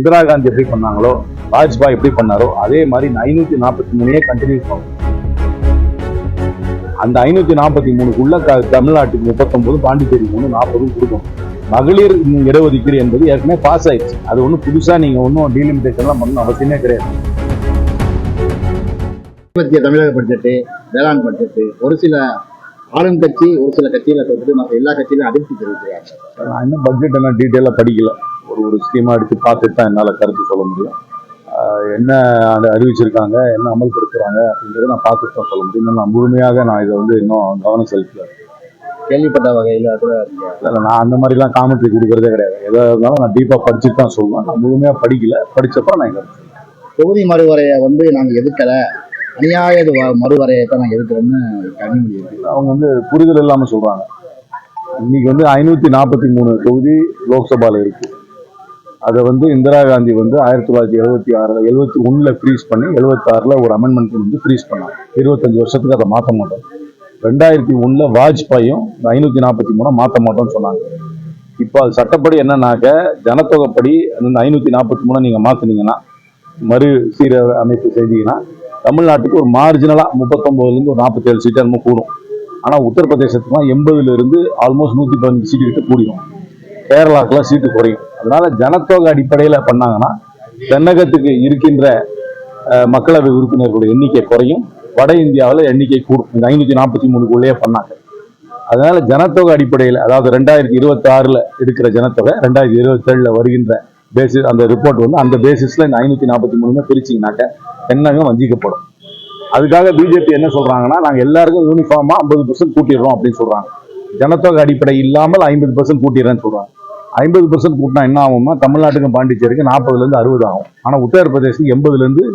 இந்திரா காந்தி எப்படி பண்ணாங்களோ, வாஜ்பாய் எப்படி பண்ணாரோ அதே மாதிரி 543 கண்டினியூ பண்ணும். அந்த 543க்குள்ள தமிழ்நாட்டுக்கு 39, பாண்டிச்சேரி 3, 40 கொடுக்கும். மகளிர் இடஒதுக்கீடு என்பது ஏற்கனவே பாஸ் ஆயிடுச்சு. அது ஒன்றும் புதுசா நீங்க ஒன்றும் டீலிமிட்டேஷன்லாம் பண்ணணும் அவசியமே கிடையாது. தமிழக பட்ஜெட்டு, வேளாண் பட்ஜெட்டு, ஒரு சில ஆளும் கட்சி ஒரு சில கட்சியில சொல்லிட்டு மற்ற எல்லா கட்சியிலும் அதிருப்தி தெரிவிக்கிறாங்க. நான் இன்னும் பட்ஜெட் என்ன டீட்டெயிலாக படிக்கல. ஒரு ஸ்கீமா எடுத்து பார்த்துட்டு தான் என்னால் கருத்து சொல்ல முடியும். என்ன அதை அறிவிச்சிருக்காங்க, என்ன அமல்படுத்துறாங்க அப்படின்றத நான் பார்த்துட்டு தான் சொல்ல முடியும். நான் முழுமையாக இதை இன்னும் கவனம் செலுத்தல. கேள்விப்பட்ட வகையில் கூட இல்லை, நான் அந்த மாதிரிலாம் காமெண்ட்ரி கொடுக்கறதே கிடையாது. எதாக இருந்தாலும் நான் டீப்பாக படிச்சுட்டு தான் சொல்லுவேன். நான் முழுமையாக படிக்கல, படிச்சப்பறம் நான் கருத்து சொல்லுவேன். தொகுதி மறுவரையை நாங்கள் எதிர்க்கலை, அநியாய மறுவரையை தான் நாங்கள் எதிர்க்கிறோம்னு கனிமொழி அவங்க புரிதல் இல்லாமல் சொல்றாங்க. இன்னைக்கு 543 தொகுதி லோக்சபால இருக்கு. அதை இந்திரா காந்தி 1971 ஃப்ரீஸ் பண்ணி 76 ஒரு அமெண்ட்மெண்ட் ஃப்ரீஸ் பண்ணாங்க. 25 வருஷத்துக்கு அதை மாற்ற மாட்டோம். 2001 வாஜ்பாயும் 543 மாற்ற மாட்டோம்னு சொன்னாங்க. இப்போ அது சட்டப்படி என்னன்னாக்க, ஜனத்தொகைப்படி அந்த 543 நீங்க மாத்தினீங்கன்னா, மறு சீர அமைப்பு செய்தீங்கன்னா, தமிழ்நாட்டுக்கு ஒரு மார்ஜினலா 39 ஒரு 47 சீட்டு நம்ம கூடும். ஆனா உத்தரப்பிரதேசத்துக்குலாம் 80 ஆல்மோஸ்ட் 115 சீட்டு கிட்ட கூடிடும். கேரளாக்கெல்லாம் சீட்டு குறையும். அதனால ஜனத்தொகை அடிப்படையில பண்ணாங்கன்னா தென்னகத்துக்கு இருக்கின்ற மக்களவை உறுப்பினர்களுடைய எண்ணிக்கை குறையும், வட இந்தியாவில் எண்ணிக்கை கூடும். இந்த 543க்குள்ளேயே பண்ணாங்க. அதனால ஜனத்தொகை அடிப்படையில், அதாவது 2026 இருக்கிற ஜனத்தொகை 2027 வருகின்ற பேசிஸ், அந்த ரிப்போர்ட் அந்த பேசிஸ்ல இந்த 543 பிரிச்சிங்கனாக்க தென்னகம் வஞ்சிக்கப்படும். அதுக்காக பிஜேபி என்ன சொல்றாங்கன்னா, நாங்க எல்லாருக்கும் யூனிஃபார்மா 50% கூட்டிடுறோம் அப்படின்னு சொல்றாங்க. ஜனத்தொகை அடிப்படை இல்லாமல் 50% கூட்டிடுறேன்னு சொல்றாங்க. 50% கூட்டினா என்ன ஆகும்னா, தமிழ்நாட்டுக்கும் பாண்டிச்சேரிக்கு 40 60 ஆகும். ஆனா உத்தரப்பிரதேசத்துக்கு 80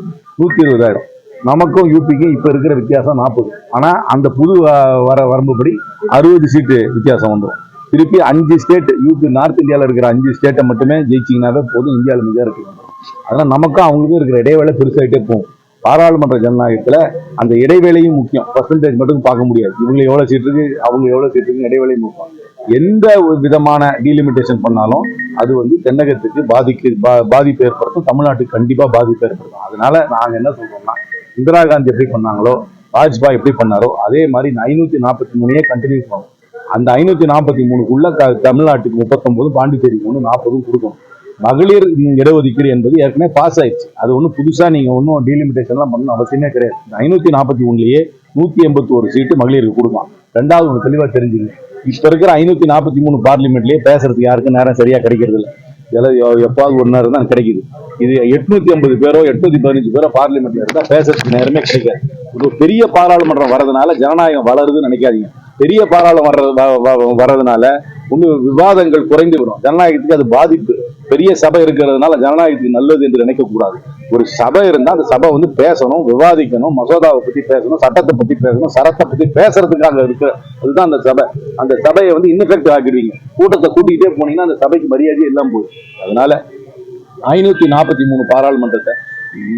120 ஆயிடும். நமக்கும் யூபிக்கும் இப்ப இருக்கிற வித்தியாசம் 40. ஆனா அந்த புது வரம்புப்படி 60 சீட்டு வித்தியாசம் வந்துடும். திருப்பி 5 ஸ்டேட், யூபி நார்த் இந்தியாவில் இருக்கிற 5 ஸ்டேட்டை மட்டுமே ஜெயிச்சிங்கனாவே போதும், இந்தியாவில் மெஜாரிட்டி வந்துடும். அதனால நமக்கும் அவங்களுக்கும் இருக்கிற இடைவேளை பெருசாயிட்டே போகும். பாராளுமன்ற ஜனநாயகத்துல அந்த இடைவேளையும் முக்கியம். பர்சன்டேஜ் மட்டும் பார்க்க முடியாது. இவங்க எவ்வளவு சீட்டு இருக்கு, அவங்க எவ்வளவு சீட்டு இருக்கு, இடைவேளையும் முக்கியம். எந்த விதமான டீலிமிட்டேஷன் பண்ணாலும் அது தென்னகத்துக்கு பாதிப்பு ஏற்படுத்தும், தமிழ்நாட்டுக்கு கண்டிப்பா பாதிப்பு ஏற்படுத்தும். அதனால நாங்க என்ன சொல்றோம்னா, இந்திரா காந்தி எப்படி பண்ணாங்களோ, வாஜ்பாய் எப்படி பண்ணாரோ அதே மாதிரி 543 கண்டினியூ பண்ணும். அந்த 543க்குள்ள தமிழ்நாட்டுக்கு 39, பாண்டிச்சேரி 3, 40 கொடுக்கணும். மகளிர் இடஒதுக்கீடு என்பது ஏற்கனவே பாஸ் ஆயிடுச்சு. அது ஒன்றும் புதுசா நீங்க ஒன்றும் டீலிமிட்டேஷன்லாம் பண்ணணும் அவசியமே கிடையாது. 541 181 சீட்டு மகளிருக்கு கொடுக்கலாம். ரெண்டாவது ஒன்று தெளிவா தெரிஞ்சுங்க, இப்ப இருக்கிற 543 பார்லிமெண்ட்லயே பேசுறதுக்கு யாருக்கும் நேரம் சரியா கிடைக்கிறது இல்லை. எப்பாவது ஒரு நேரம் தான் கிடைக்குது. இது 850 பேரோ 815 பேரோ பார்லிமெண்ட்ல இருந்தா பேசுறதுக்கு நேரமே கிடைக்காது. ஒரு பெரிய பாராளுமன்றம் வர்றதுனால ஜனநாயகம் வளருதுன்னு நினைக்காதீங்க. பெரிய பாராளுமன்றம் வர்றதுனால விவாதங்கள் குறைந்து விடும். ஜனநாயகத்துக்கு அது பாதிப்பு. பெரிய சபை இருக்கிறதுனால ஜனநாயகத்துக்கு நல்லது என்று நினைக்க கூடாது. ஒரு சபை இருந்தா அந்த சபை பேசணும், விவாதிக்கணும், மசோதாவை பத்தி பேசணும், சட்டத்தை பத்தி பேசணும், சரத்தை பத்தி பேசுறதுக்காக இருக்கு. அதுதான் அந்த சபை. அந்த சபையை இன்னெஃபெக்டிவ் ஆக்கிடுவீங்க. கூட்டத்தை கூட்டிகிட்டே போனீங்கன்னா அந்த சபைக்கு மரியாதையே எல்லாம் போகுது. அதனால 543 பாராளுமன்றத்தை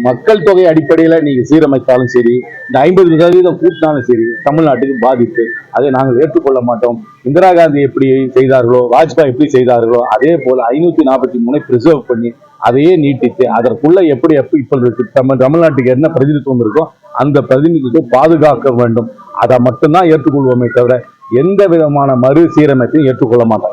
மக்கள் தொகை அடிப்படையில நீங்க சீரமைத்தாலும் சரி, இந்த 50% கூட்டினாலும் சரி, தமிழ்நாட்டுக்கு பாதிப்பு. அதை நாங்கள் ஏற்றுக்கொள்ள மாட்டோம். இந்திரா காந்தி எப்படி செய்தார்களோ, வாஜ்பாய் எப்படி செய்தார்களோ அதே போல 543 பிரிசர்வ் பண்ணி அதையே நீட்டித்து அதற்குள்ள எப்படி இப்ப தமிழ்நாட்டுக்கு என்ன பிரதிநிதித்துவம் இருக்கோ அந்த பிரதிநிதித்துவம் பாதுகாக்க வேண்டும். அதை மட்டும்தான் ஏற்றுக்கொள்வோமே தவிர எந்த விதமான மறு சீரமைப்பையும் ஏற்றுக்கொள்ள மாட்டோம்.